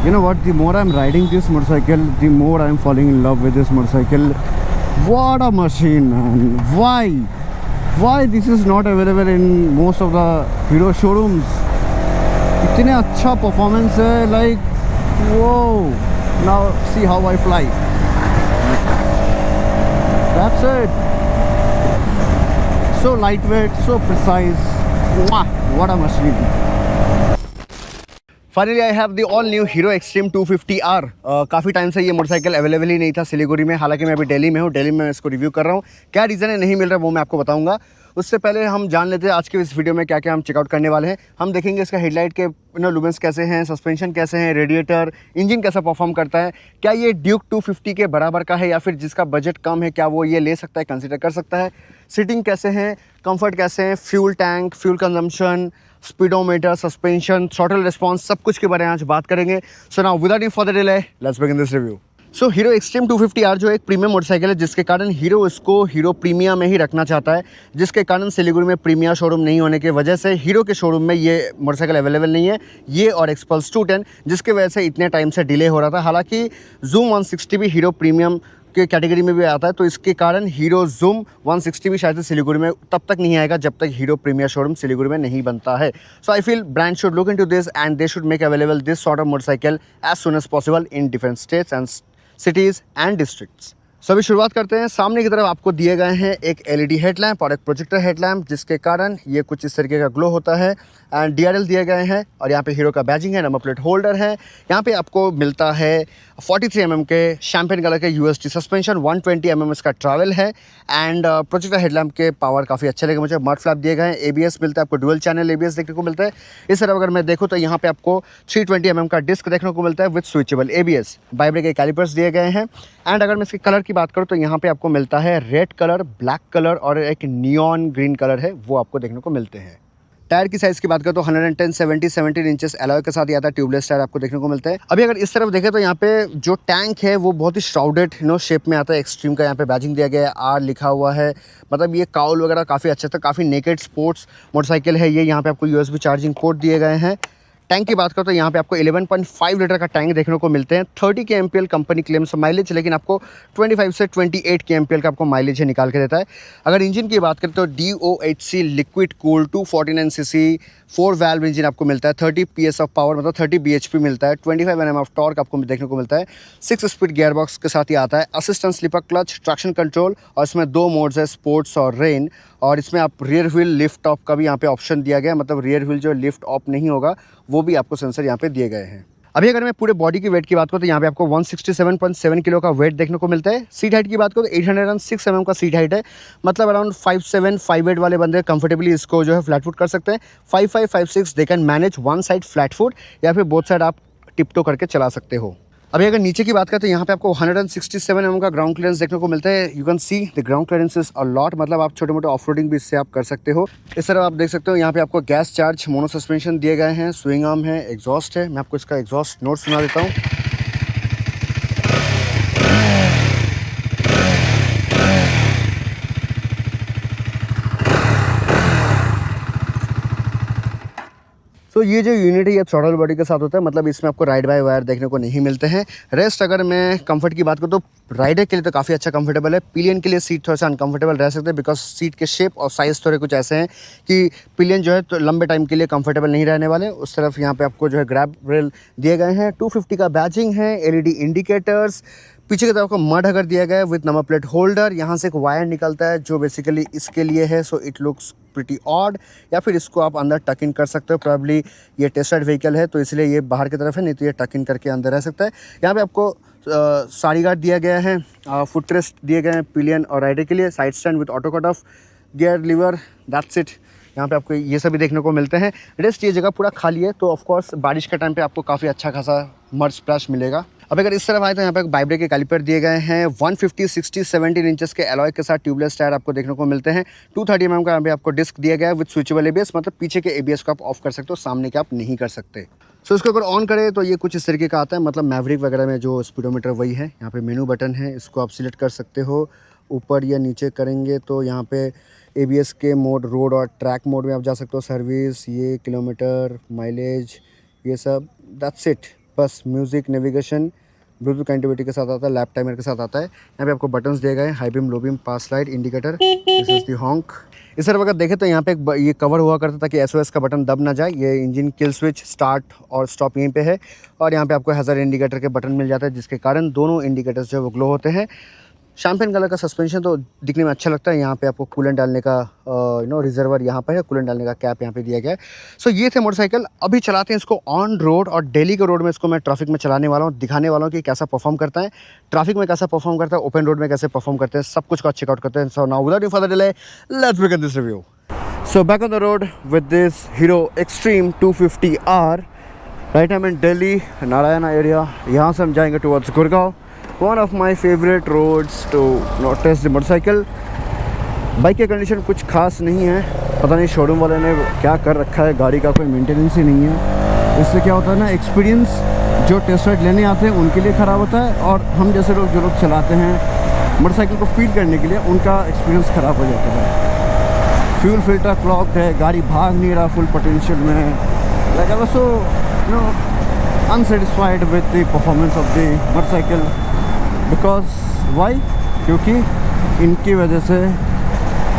You know what? The more I'm riding this motorcycle, the more I'm falling in love with this motorcycle. What a machine, man! Why? Why this is not available in most of the Hero showrooms? इतने अच्छा performance है, like whoa! Now see how I fly. That's it. So lightweight, so precise. Mwah! What a machine. Finally I have the all new hero Xtreme 250R। काफ़ी time से ये motorcycle available ही नहीं था सिलीगुड़ी में। हालांकि मैं अभी दिल्ली में हूँ, दिल्ली में मैं इसको रिव्यू कर रहा हूँ। क्या रीज़न है नहीं मिल रहा वो मैं आपको बताऊंगा। उससे पहले हम जान लेते हैं आज के इस वीडियो में क्या क्या हम चेकआउट करने वाले हैं। हम देखेंगे इसका हेडलाइट के लुमेंस कैसे हैं, सस्पेंशन कैसे हैं, रेडिएटर, इंजन कैसा परफॉर्म करता है, क्या ये ड्यूक 250 के बराबर का है या फिर जिसका बजट कम है क्या वो ये ले सकता है, कंसिडर कर सकता है, सीटिंग कैसे हैं, कंफर्ट कैसे हैं, fuel tank, fuel consumption, speedometer, suspension, throttle response, सब कुछ के बारे में आज बात करेंगे। सो now without any further delay let's begin this review. So hero Xtreme 250R जो एक प्रीमियम मोटरसाइकिल है, जिसके कारण हीरो इसको हीरो प्रीमिया में ही रखना चाहता है, जिसके कारण सिलीगुड़ी में प्रीमिया शोरूम नहीं होने की वजह से हीरो के शोरूम में ये मोटरसाइकिल अवेलेबल नहीं है, ये और एक्सपल्स 210, जिसकी वजह से इतने टाइम से डिले हो रहा था। हालांकि जूम 160 भी हीरो प्रीमियम के कैटेगरी में भी आता है, तो इसके कारण हीरो जूम 160 भी शायद से सिलीगुड़ी में तब तक नहीं आएगा जब तक हीरो प्रीमियर शोरूम सिलीगुड़ी में नहीं बनता है। So I feel brand should look into this and they should make available this sort of motorcycle as soon as possible in different states and cities and districts. So अभी शुरुआत करते हैं। सामने की तरफ आपको दिए गए हैं एक LED हेडलैम्प और एक प्रोजेक्टर हेडलैम्प, जिसके कारण ये कुछ इस तरीके का ग्लो होता है। एंड DRL दिए गए हैं और यहाँ पे हीरो का बैजिंग है, नंबर प्लेट होल्डर है। यहाँ पे आपको मिलता है 43 mm के शैम्पेन कलर के UST सस्पेंशन, 120 mm इसका ट्रैवल है। एंड प्रोजेक्टर हेडलैम्प के पावर काफ़ी अच्छे लगे मुझे। मड फ्लैप दिए गए हैं, ABS मिलता है आपको, डुअल चैनल ABS देखने को मिलता है। इस तरफ अगर मैं देखूँ तो यहाँ पे आपको 320 mm का डिस्क देखने को मिलता है विद स्विचेबल ABS। बाइब्रेक के कैलिपर्स दिए गए हैं। एंड अगर मैं इसके कलर की बात करूँ तो यहाँ पे आपको मिलता है रेड कलर, ब्लैक कलर और एक नियॉन ग्रीन कलर है, वो आपको देखने को मिलते हैं। टायर की साइज़ की बात करें तो 110/70 इंचेस एलॉय के साथ ये आता है, ट्यूबलेस टायर आपको देखने को मिलता है। अभी अगर इस तरफ देखें तो यहाँ पे जो टैंक है वो बहुत ही श्राउडेड शेप में आता है। एक्सट्रीम का यहाँ पे बैजिंग दिया गया है, R लिखा हुआ है, मतलब ये काउल वगैरह काफ़ी अच्छा था, काफ़ी नेकेड स्पोर्ट्स मोटरसाइकिल है ये। यहाँ पे आपको USB चार्जिंग पोर्ट दिए गए हैं। टैंक की बात करो तो यहाँ पे आपको 11.5 लीटर का टैंक देखने को मिलते हैं। 30 kmpl कंपनी क्लेम्स माइलेज, लेकिन आपको 25 से 28 kmpl का आपको माइलेज है निकाल के देता है। अगर इंजन की बात करें तो DOHC liquid cool 249 cc 4 valve engine आपको मिलता है। 30 PS ऑफ पावर मतलब 30 bhp मिलता है। 25 Nm ऑफ टॉर्क आपको देखने को मिलता है। 6 स्पीड गियर बॉक्स के साथ ही आता है। Assistant slipper clutch, traction control, और इसमें 2 मोड्स है, स्पोर्ट्स और रेन। और इसमें आप रियर व्हील लिफ्ट ऑफ का भी यहाँ पे ऑप्शन दिया गया है, मतलब रियर व्हील जो लिफ्ट ऑफ नहीं होगा वो भी आपको सेंसर यहाँ पे दिए गए हैं। अभी अगर मैं पूरे बॉडी की वेट की बात करूँ तो यहाँ पे आपको 167.7 किलो का वेट देखने को मिलता है। सीट हाइट की बात करूँ तो 806 mm का सीट हाइट है, मतलब अराउंड 5'7", 5'8" वाले बंदे कंफर्टेबली इसको जो है फ्लैट फुट कर सकते हैं। 5'5", 5'6" they can manage one side flat foot या फिर बोथ साइड आप टिपटो करके चला सकते हो। अभी अगर नीचे की बात करें तो यहाँ पे आपको 167 mm का ग्राउंड क्लियरेंस देखने को मिलता है। You can see the ground clearance is a lot, मतलब आप छोटे मोटे ऑफरोडिंग भी इससे आप कर सकते हो। इस तरह आप देख सकते हो यहाँ पे आपको गैस चार्ज मोनो सस्पेंशन दिए गए हैं, स्विंग आर्म है, एग्जॉस्ट है। मैं आपको इसका एग्जॉस्ट नोट सुना देता हूँ। तो ये जो यूनिट है ये थ्रॉटल बॉडी के साथ होता है, मतलब इसमें आपको राइड बाय वायर देखने को नहीं मिलते हैं। रेस्ट अगर मैं कंफर्ट की बात करूँ तो राइडर के लिए तो काफ़ी अच्छा कंफर्टेबल है। पिलियन के लिए सीट थोड़ा सा अनकंफर्टेबल रह सकते हैं, बिकॉज सीट के शेप और साइज़ थोड़े कुछ ऐसे हैं कि पिलियन जो है तो लंबे टाइम के लिए कंफर्टेबल नहीं रहने वाले। उस तरफ यहाँ पे आपको जो है ग्रैब रेल दिए गए हैं। 250 का बैजिंग है, LED इंडिकेटर्स, पीछे की तरफ को मड हगर दिया गया है विद नंबर प्लेट होल्डर। यहाँ से एक वायर निकलता है जो बेसिकली इसके लिए है, so it looks pretty odd, या फिर इसको आप अंदर टक इन कर सकते हो। प्रॉब्ली ये टेस्ट राइड व्हीकल है तो इसलिए ये बाहर की तरफ है, नहीं तो ये टक इन करके अंदर रह सकता है। यहाँ पे आपको साड़ी गार्ड दिया गया है, फुट रेस्ट दिए गए हैं पिलियन और राइडर के लिए, side stand with auto cut off, gear lever, that's it. यहाँ पे आपको ये सभी देखने को मिलते हैं। रेस्ट ये जगह पूरा खाली है, तो ऑफकोर्स बारिश के टाइम पे आपको काफ़ी अच्छा खासा मड स्प्लैश मिलेगा। अब अगर इस तरफ आए तो यहाँ पे बाइब्रेक के कैलिपर दिए गए हैं। 150, 60, 17 इंचेस के एलॉय के साथ ट्यूबलेस टायर आपको देखने को मिलते हैं। 230 mm का यहाँ पे आपको डिस्क दिया गया है विद स्विचेबल ABS, मतलब पीछे के ABS को आप ऑफ कर सकते हो, सामने के आप नहीं कर सकते। सो इसको अगर ऑन करें तो ये कुछ इस तरीके का आता है, मतलब मैवरिक वगैरह में जो स्पीडोमीटर वही है। यहाँ पे मेनू बटन है, इसको आप सिलेक्ट कर सकते हो। ऊपर या नीचे करेंगे तो यहाँ पे ABS के मोड, रोड और ट्रैक मोड में आप जा सकते हो। सर्विस, ये किलोमीटर, माइलेज, ये सब, दैट्स इट। बस म्यूज़िक, नेविगेशन, ब्लूटूथ कनेक्टिविटी के साथ आता है, लैप टाइमर के साथ आता है। यहाँ पे आपको बटन्स दिए गए हैं, high beam, low beam, pass light, indicator, this is the हॉन्क। इस तरफ अगर देखें तो यहाँ पे ये कवर हुआ करता था कि SOS का बटन दब ना जाए। ये इंजन किल स्विच, स्टार्ट और स्टॉप यहीं पे है। और यहाँ पे आपको हैज़र्ड इंडिकेटर के बटन मिल जाते हैं, जिसके कारण दोनों इंडिकेटर्स जो है वो ग्लो होते हैं। शैम्पेन कलर का सस्पेंशन तो दिखने में अच्छा लगता है। यहाँ पे आपको कूलेंट डालने का रिजर्वर यहाँ पर है, कूलेंट डालने का कैप यहाँ पे दिया गया है। सो ये थे मोटरसाइकिल। अभी चलाते हैं इसको ऑन रोड, और दिल्ली के रोड में इसको मैं ट्रैफिक में चलाने वाला हूँ, दिखाने वाला हूँ कि कैसा परफॉर्म करता है, ट्रैफिक में कैसा परफॉर्म करता है, ओपन रोड में कैसे परफॉर्म करते हैं, सब कुछ का चेकआउट करते हैं। So now without any further delay, let's begin this review. So back on the road with this Hero Xtreme 250R। Right I am in Delhi, Narayana area. यहाँ से हम जाएंगे towards Gurgaon. One of my favourite roads to test the motorcycle. Bike की condition कुछ खास नहीं है, पता नहीं शोरूम वाले ने क्या कर रखा है, गाड़ी का कोई मेंटेनेंस ही नहीं है। इससे क्या होता है ना, एक्सपीरियंस जो टेस्ट राइड लेने आते हैं उनके लिए ख़राब होता है, और हम जैसे लोग जो लोग चलाते हैं मोटरसाइकिल को फील करने के लिए, उनका एक्सपीरियंस ख़राब हो जाता है। फ्यूल फिल्टर क्लॉग्ड है, गाड़ी भाग नहीं रहा फुल पोटेंशियल में। Like I was so unsatisfied with the performance of the motorcycle. Because why? क्योंकि इनकी वजह से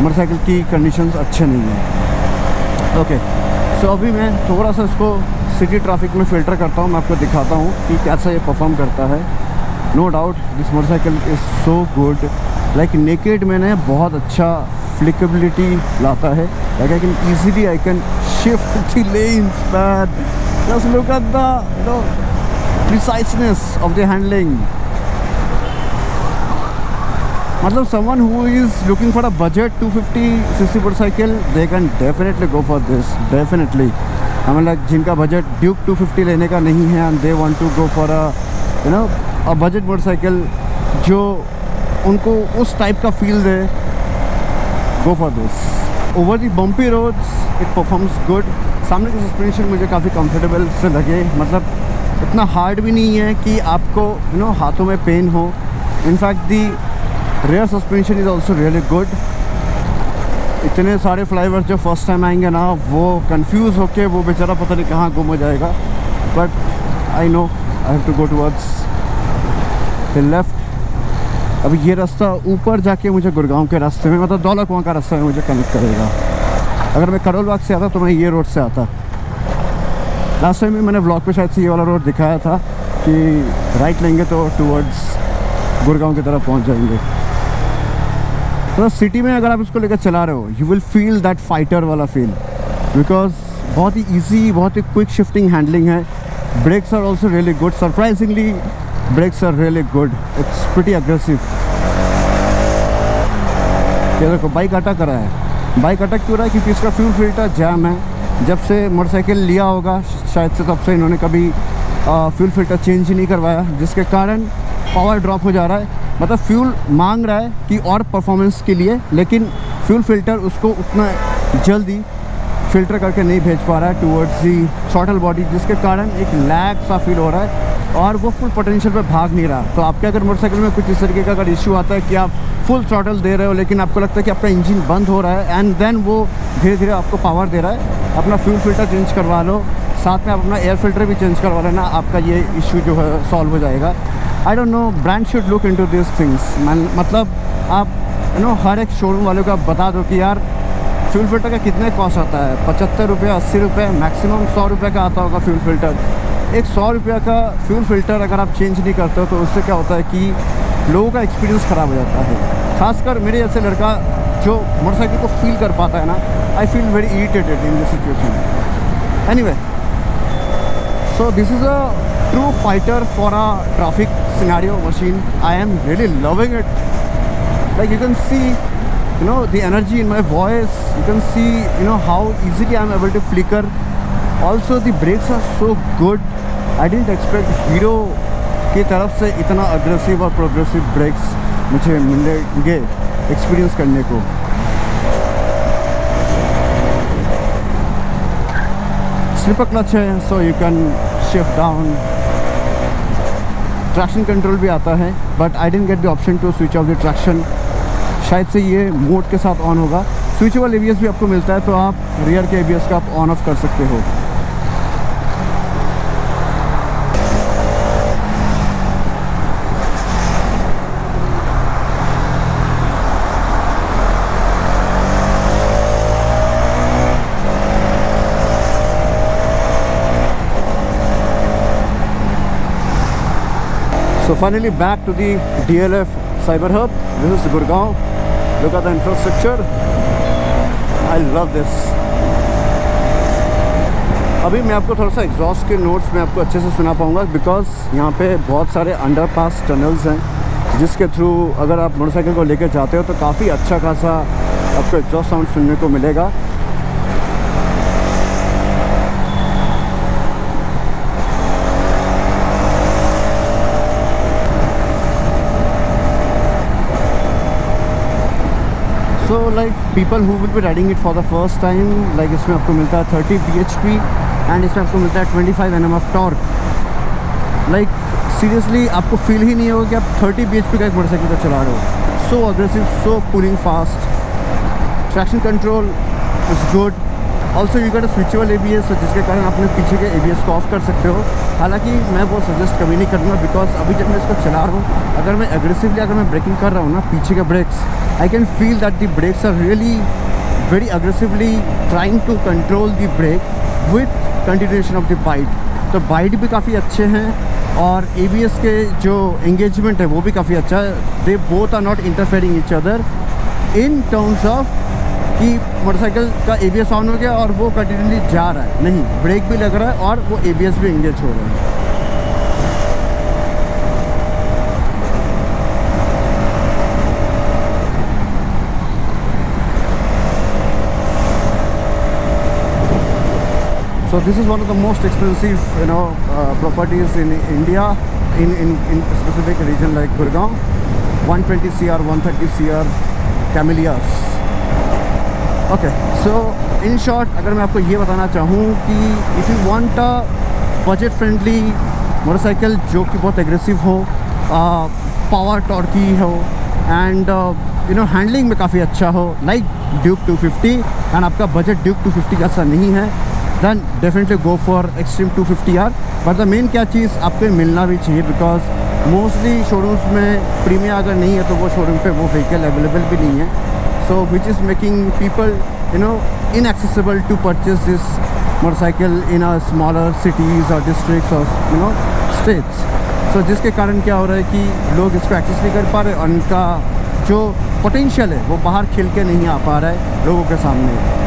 मोटरसाइकिल की कंडीशंस अच्छे नहीं हैं। ओके, सो अभी मैं थोड़ा सा इसको सिटी ट्रैफिक में फ़िल्टर करता हूँ, मैं आपको दिखाता हूँ कि कैसा ये परफॉर्म करता है। No doubt this motorcycle is so good. Like naked मैंने बहुत अच्छा फ्लिकेबिलिटी लाता है। Like I can easily I can shift the lanes man. Just look at the preciseness of the handling. मतलब someone who is looking for a budget 250cc motorcycle, they can definitely go for this, definitely. I mean like जिनका budget Duke 250 लेने का नहीं है and they want to go for a budget motorcycle जो उनको उस type का feel they, go for this. Over the bumpy roads it performs good. सामने की सस्पेंशन मुझे काफ़ी कंफर्टेबल से लगे, मतलब इतना हार्ड भी नहीं है कि आपको हाथों में पेन हो। In fact the rare suspension is also really good. इतने सारे फ्लाईओवर जो फर्स्ट टाइम आएंगे ना, वो कंफ्यूज होके वो बेचारा पता नहीं कहाँ गुम हो जाएगा। But I know I have to go towards the left. अभी ये रास्ता ऊपर जाके मुझे गुड़गांव के रास्ते में, मतलब दौला कुआं का रास्ता में मुझे कनेक्ट करेगा। अगर मैं करोल बाग से आता तो मैं ये रोड से आता। लास्ट टाइम भी मैंने व्लॉग पे शायद से ये वाला रोड दिखाया था कि राइट लेंगे तो टुवर्ड्स गुड़गांव की तरफ पहुँच जाएंगे। तो सिटी में अगर आप इसको लेकर चला रहे हो, you will feel that fighter वाला फील, बिकॉज बहुत ही ईजी, बहुत ही क्विक शिफ्टिंग हैंडलिंग है। Brakes are also really good, surprisingly brakes are really good, it's pretty aggressive. ये देखो बाइक अटक रहा है। बाइक अटक क्यों रहा है? क्योंकि इसका फ्यूल फिल्टर जैम है। जब से मोटरसाइकिल लिया होगा शायद से, तब से इन्होंने कभी फ्यूल फिल्टर चेंज ही नहीं करवाया, जिसके कारण पावर ड्रॉप हो जा रहा है। मतलब फ्यूल मांग रहा है कि और परफॉर्मेंस के लिए, लेकिन फ्यूल फिल्टर उसको उतना जल्दी फिल्टर करके नहीं भेज पा रहा है टुवर्ड्स दी थ्रॉटल बॉडी, जिसके कारण एक लैग सा फील हो रहा है और वो फुल पोटेंशियल पे भाग नहीं रहा। तो आपके अगर मोटरसाइकिल में कुछ इस तरीके का अगर इशू आता है कि आप फुल थ्रॉटल दे रहे हो, लेकिन आपको लगता है कि आपका इंजन बंद हो रहा है, एंड देन वो धीरे धीरे आपको पावर दे रहा है, अपना फ्यूल फिल्टर चेंज करवा लो, साथ में आप अपना एयर फिल्टर भी चेंज करवा लेना, आपका ये इशू जो है सॉल्व हो जाएगा। I don't know, brand should look into this things. मतलब आप हर एक शोरूम वालों को आप बता दो कि यार फ्यूल फिल्टर का कितने कॉस्ट आता है, 75 रुपये, 80 रुपये, मैक्सिमम 100 रुपये का आता होगा फ्यूल फिल्टर। एक 100 रुपये का फ्यूल फिल्टर अगर आप चेंज नहीं करते हो तो उससे क्या होता है कि लोगों का एक्सपीरियंस ख़राब हो जाता है। खासकर मेरे जैसे लड़का जो मोटरसाइकिल को फील कर पाता है ना, I feel very irritated in this situation. Anyway, so this is a true fighter for a traffic scenario machine. I am really loving it. Like you can see, the energy in my voice. You can see, how easily I am able to flicker. Also the brakes are so good. I didn't expect Hero की तरफ से इतना aggressive और progressive brakes मुझे मिलेंगे experience करने को। Slipper clutch है, so you can shift down. Traction control भी आता है, but I didn't get the option to switch off the traction. शायद से ये मोड के साथ ऑन होगा। स्विचेबल ABS भी आपको मिलता है, तो आप रियर के ABS का आप ऑन ऑफ कर सकते हो। So finally back to the DLF Cyber Hub. This is Gurgaon. Look at the infrastructure. I love this. अभी मैं आपको थोड़ा सा एग्जॉस्ट के नोट्स में आपको अच्छे से सुना पाऊँगा बिकॉज यहाँ पे बहुत सारे अंडरपास टनल्स हैं जिसके थ्रू अगर आप मोटरसाइकिल को लेकर जाते हो तो काफ़ी अच्छा खासा आपको एग्जॉस्ट साउंड सुनने को मिलेगा. So like people who will be riding it for the first time, like इसमें आपको मिलता है 30 bhp एंड इसमें आपको मिलता है 25 Nm of torque. Like seriously आपको फील ही नहीं होगा कि आप 30 bhp का एक मोटरसाइकिल को चला रहे हो. So aggressive, so cooling fast, traction control is good. Also you got a switchable ABS जिसके कारण आप अपने पीछे के ABS को ऑफ कर सकते हो. हालांकि मैं वो सजेस्ट कभी नहीं करूँगा बिकॉज अभी जब मैं इसको चला रहा हूँ अगर मैं एग्रेसिवली अगर मैं ब्रेकिंग कर रहा हूँ ना पीछे के breaks, I can feel that the brakes are really very aggressively trying to control the brake with continuation of the bite. तो बाइट भी काफ़ी अच्छे हैं और ABS के जो engagement है वो भी काफ़ी अच्छा है. They both are not interfering each other in terms of कि मोटरसाइकिल का ABS ऑन हो गया और वो कंटिन्यूसली जा रहा है, नहीं, ब्रेक भी लग रहा है और वो ABS भी इंगेज हो रहा है. So this is one of the most expensive, properties in India, in specific region like Gurgaon. 120 CR, 130 CR, Camellias. Okay, so in short, अगर मैं आपको ये बताना चाहूँ कि if you want a budget friendly motorcycle जो कि बहुत aggressive हो, power torquey हो, and handling में काफ़ी अच्छा हो, like Duke 250, and आपका budget Duke 250 का सा नहीं है, then definitely go for Xtreme 250R. but the main क्या चीज़ आपको मिलना भी चाहिए बिकॉज मोस्टली शोरूम्स में प्रीमियम अगर नहीं है तो वो शोरूम पे वो व्हीकल अवेलेबल भी नहीं है. So which is making people inaccessible to purchase this motorcycle in a smaller cities or districts or states. so जिसके कारण क्या हो रहा है कि लोग इसको एक्सेस नहीं कर पा रहे और उनका जो पोटेंशियल है वो बाहर खिल के नहीं आ पा रहा है लोगों के सामने.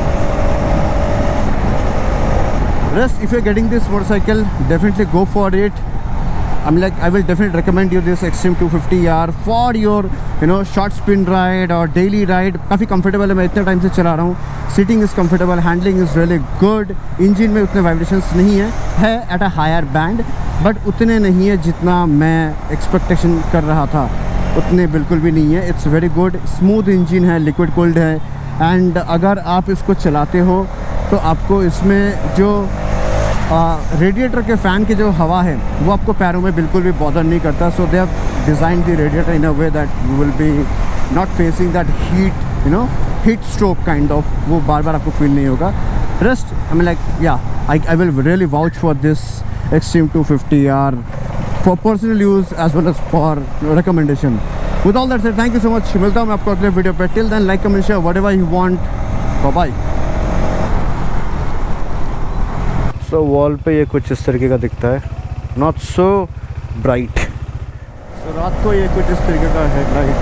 Rest, if you're getting this motorcycle, definitely go for it. I will definitely recommend you this Xtreme 250R for your short spin ride or daily ride. काफ़ी comfortable है, मैं इतने टाइम से चला रहा हूँ. Sitting is comfortable, handling is really good. Engine में उतने वाइब्रेशंस नहीं है at a higher band, but उतने नहीं है जितना मैं एक्सपेक्टेशन कर रहा था, उतने बिल्कुल भी नहीं है. It's very good, smooth engine है, liquid cooled है, and अगर आप इसको चलाते हो तो आपको इसमें जो रेडिएटर के फ़ैन की जो हवा है वो आपको पैरों में बिल्कुल भी बॉदर नहीं करता. So they have design the radiator in a way that you will be not facing that heat stroke kind of, वो बार बार आपको फील नहीं होगा. Rest I will really vouch for this Xtreme 250R for personal use as well as for recommendation. With all that said, thank you so much. मिलता हूँ मैं आपको अगले वीडियो पे. Till then, like, comment, share whatever you want. Bye bye. तो wall पे ये कुछ इस तरीके का दिखता है, नॉट सो ब्राइट. रात को ये कुछ इस तरीके का हेडलाइट